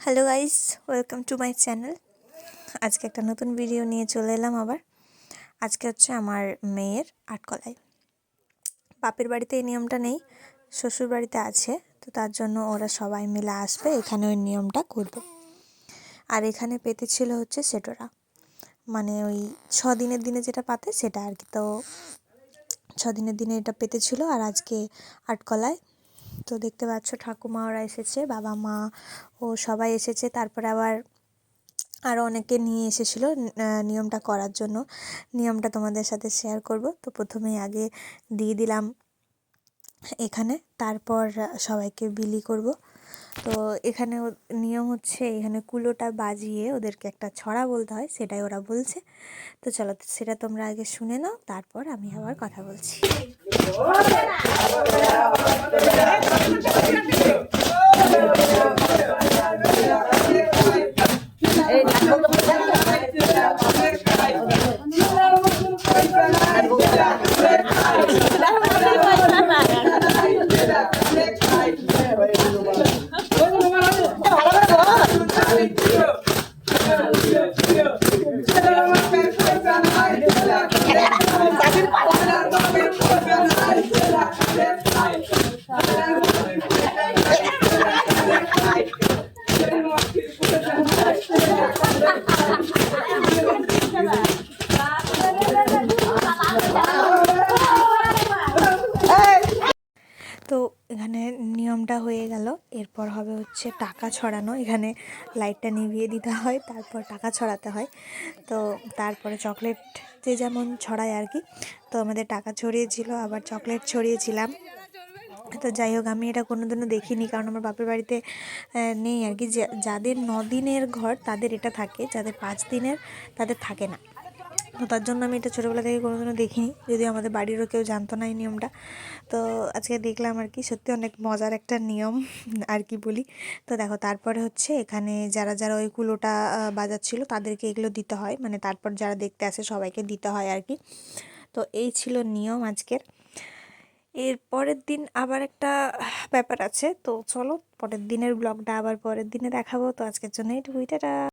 Hello guys, welcome to my channel. আজকে একটা নতুন ভিডিও নিয়ে চলে এলাম আবার। আজকে হচ্ছে আমার মেয়ের আটকলায়। বাপের বাড়িতে এই নিয়মটা নেই, শ্বশুর বাড়িতে আছে, তো তার জন্য ওরা সবাই মিলে আসবে, এখানে ওই নিয়মটা করবে। আর এখানে পেতে ছিল হচ্ছে সেটোরা, মানে ওই 6 দিনের দিনে যেটা পাতে সেটা আর কি। তো 6 দিনের দিনে এটা পেতে ছিল, আর আজকে আটকলায়। তো দেখতে পাচ্ছ ঠাকুমা ওরা এসেছে, বাবা মা ও সবাই এসেছে। তারপরে আবার আরও অনেকে নিয়ে এসেছিলো নিয়মটা করার জন্য। নিয়মটা তোমাদের সাথে শেয়ার করব। তো প্রথমেই আগে দিয়ে দিলাম এখানে, তারপর সবাইকে বিলি করব। তো এখানে নিয়ম হচ্ছে, এখানে কুলোটা বাজিয়ে ওদেরকে একটা ছড়া বলতে হয়, সেটাই ওরা বলছে। তো চলো সেটা তোমরা আগে শুনে নাও, তারপর আমি আবার কথা বলছি। তো এখানে নিয়মটা হয়ে গেল। এরপর হবে হচ্ছে টাকা ছড়ানো। এখানে লাইটটা নিভিয়ে দিতে হয়, তারপর টাকা ছড়াতে হয়। তো তারপরে চকলেট যে যেমন ছড়ায় আর কি। তো আমাদের টাকা ছড়িয়েছিল, আবার চকলেট ছড়িয়েছিলাম। তো যাই হোক, আমি এটা কোনোদিনও দেখিনি, কারণ আমার বাপের বাড়িতে নেই আর কি। যাদের 9 দিনের ঘর তাদের এটা থাকে, যাদের 5 দিনের তাদের থাকে না। তো তার জন্য আমি এটা ছোটোবেলা থেকে কোনোদিনও দেখিনি, যদিও আমাদের বাড়িরও কেউ জানতো না এই নিয়মটা। তো আজকে দেখলাম আর কি, সত্যি অনেক মজার একটা নিয়ম আর কি বলি। তো দেখো, তারপরে হচ্ছে এখানে যারা যারা ওই কুলোটা বাজাচ্ছিল তাদেরকে এগুলো দিতে হয়, মানে তারপর যারা দেখতে আসে সবাইকে দিতে হয় আর কি। তো এই ছিল নিয়ম আজকের। এর পরের দিন আবার একটা ব্যাপার আছে, তো চলো পরের দিনের ব্লগটা আবার পরের দিনে দেখাবো। তো আজকের জন্য এইটুকুই, টাটা।